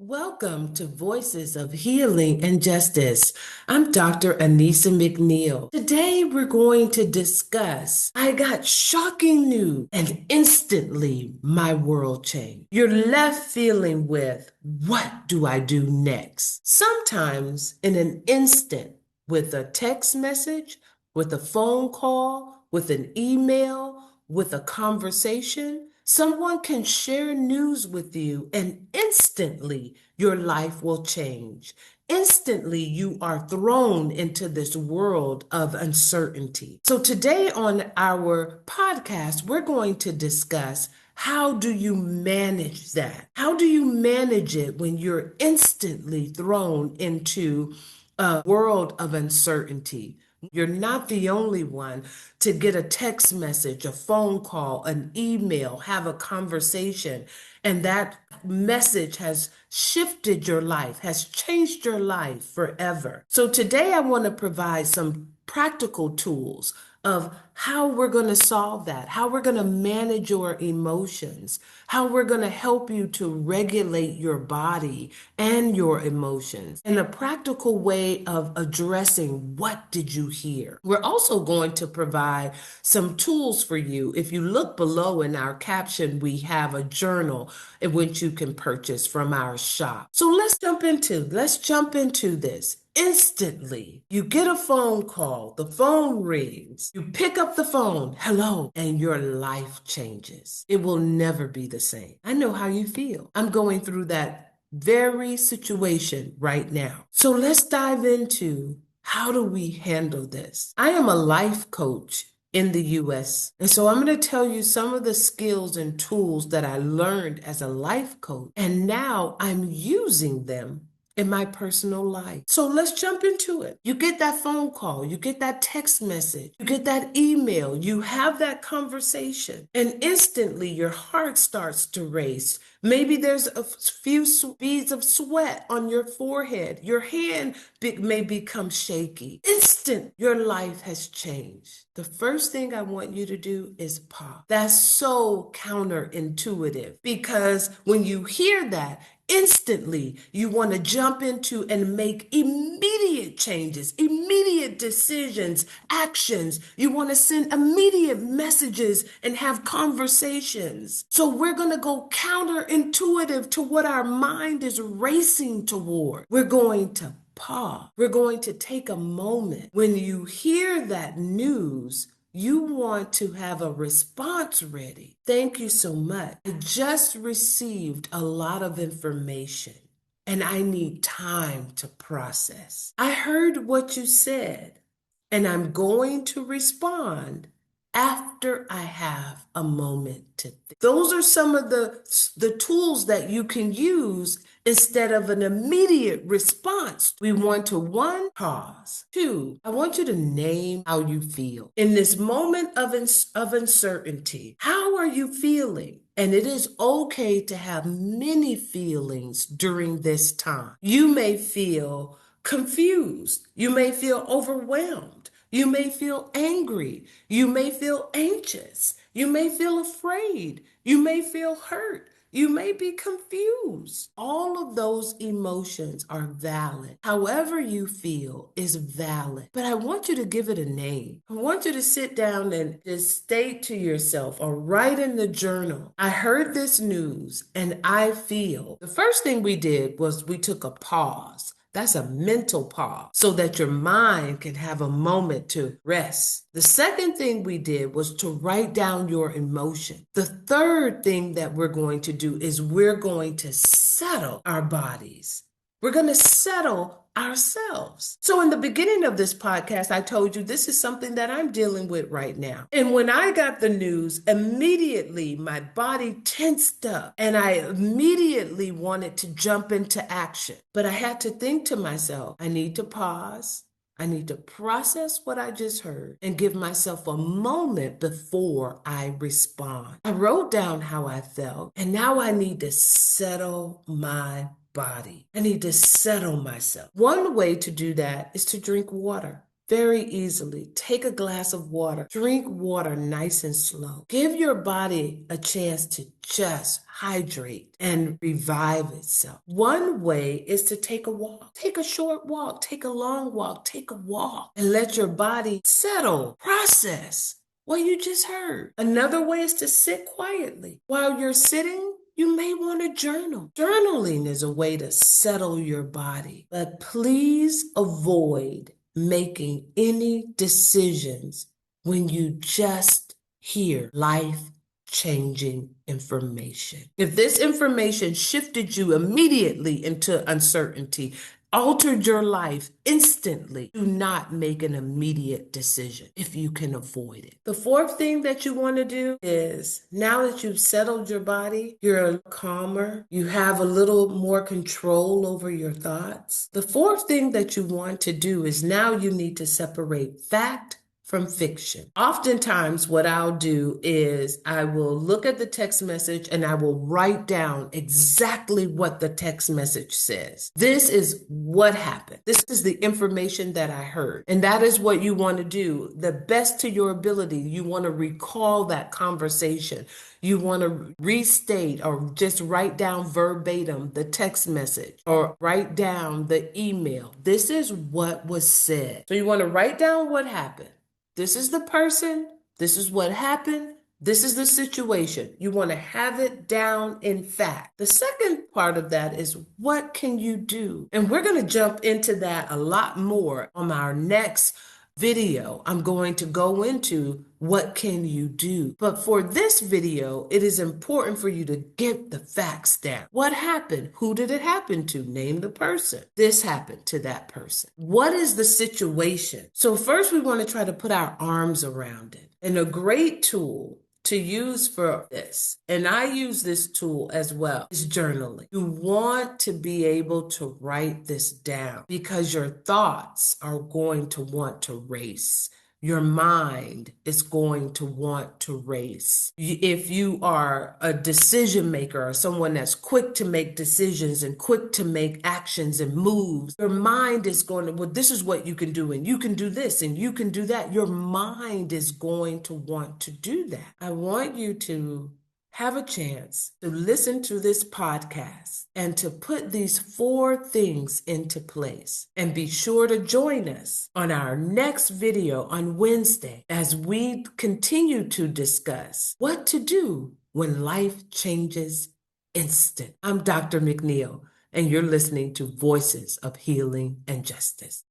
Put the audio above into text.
Welcome to Voices of Healing and Justice. I'm Dr. Anissa McNeil. Today we're going to discuss I got shocking news and instantly my world changed. You're left feeling with what do I do next? Sometimes in an instant, with a text message, with a phone call, with an email, with a conversation, someone can share news with you and instantly your life will change. Instantly, you are thrown into this world of uncertainty. So, today on our podcast, we're going to discuss how do you manage that? How do you manage it when you're instantly thrown into a world of uncertainty? You're not the only one to get a text message, a phone call, an email, have a conversation, and that message has shifted your life, has changed your life forever. So today I want to provide some practical tools of how we're going to solve that, how we're going to manage your emotions, how we're going to help you to regulate your body and your emotions, and a practical way of addressing what did you hear. We're also going to provide some tools for you. If you look below in our caption, we have a journal in which you can purchase from our shop. So let's jump into this. Instantly, you get a phone call, the phone rings, you pick up the phone, hello, and your life changes. It will never be the same. I know how you feel. I'm going through that very situation right now. So let's dive into how do we handle this? I am a life coach in the US. And so I'm going to tell you some of the skills and tools that I learned as a life coach, and now I'm using them in my personal life. So let's jump into it. You get that phone call, you get that text message, you get that email, you have that conversation, and instantly your heart starts to race. Maybe there's a few beads of sweat on your forehead. Your hand may become shaky. Instant, your life has changed. The first thing I want you to do is pause. That's so counterintuitive because when you hear that, instantly, you want to jump into and make immediate changes, immediate decisions, actions. You want to send immediate messages and have conversations. So we're going to go counterintuitive to what our mind is racing toward. We're going to pause. We're going to take a moment. When you hear that news, you want to have a response ready. Thank you so much. I just received a lot of information and I need time to process. I heard what you said and I'm going to respond after I have a moment to think. Those are some of the tools that you can use instead of an immediate response. We want to one, pause. Two, I want you to name how you feel. In this moment of uncertainty, how are you feeling? And it is okay to have many feelings during this time. You may feel confused. You may feel overwhelmed. You may feel angry. You may feel anxious. You may feel afraid. You may feel hurt. You may be confused. All of those emotions are valid. However you feel is valid. But I want you to give it a name. I want you to sit down and just state to yourself or write in the journal, I heard this news and I feel. The first thing we did was we took a pause. That's a mental pause so that your mind can have a moment to rest. The second thing we did was to write down your emotion. The third thing that we're going to do is we're going to settle our bodies. We're going to settle ourselves. So in the beginning of this podcast, I told you this is something that I'm dealing with right now. And when I got the news, immediately my body tensed up and I immediately wanted to jump into action. But I had to think to myself, I need to pause. I need to process what I just heard and give myself a moment before I respond. I wrote down how I felt, and now I need to settle my body. I need to settle myself. One way to do that is to drink water. very easily. Take a glass of water. Drink water nice and slow. Give your body a chance to just hydrate and revive itself. One way is to take a walk. Take a short walk. Take a long walk. Take a walk and let your body settle, process what you just heard. Another way is to sit quietly. While you're sitting, you may want to journal. Journaling is a way to settle your body, but please avoid making any decisions when you just hear life-changing information. If this information shifted you immediately into uncertainty, altered your life instantly, do not make an immediate decision if you can avoid it. The fourth thing that you want to do is, now that you've settled your body, you're calmer, you have a little more control over your thoughts. The fourth thing that you want to do is, now you need to separate fact from fiction. Oftentimes, what I'll do is I will look at the text message and I will write down exactly what the text message says. This is what happened. This is the information that I heard. And that is what you want to do. The best to your ability, you want to recall that conversation. You want to restate or just write down verbatim the text message or write down the email. This is what was said. So you want to write down what happened. This is the person, this is what happened, this is the situation. You want to have it down in fact. The second part of that is, what can you do? And we're going to jump into that a lot more on our next video. I'm going to go into what can you do. But for this video, it is important for you to get the facts down. What happened? Who did it happen to? Name the person. This happened to that person. What is the situation? So first we want to try to put our arms around it. And a great tool to use for this, and I use this tool as well, is journaling. You want to be able to write this down because your thoughts are going to want to race. Your mind is going to want to race. If you are a decision maker or someone that's quick to make decisions and quick to make actions and moves, your mind is going to, well, this is what you can do, and you can do this, and you can do that. Your mind is going to want to do that. I want you to have a chance to listen to this podcast and to put these 4 things into place. And be sure to join us on our next video on Wednesday as we continue to discuss what to do when life changes instant. I'm Dr. McNeil, and you're listening to Voices of Healing and Justice.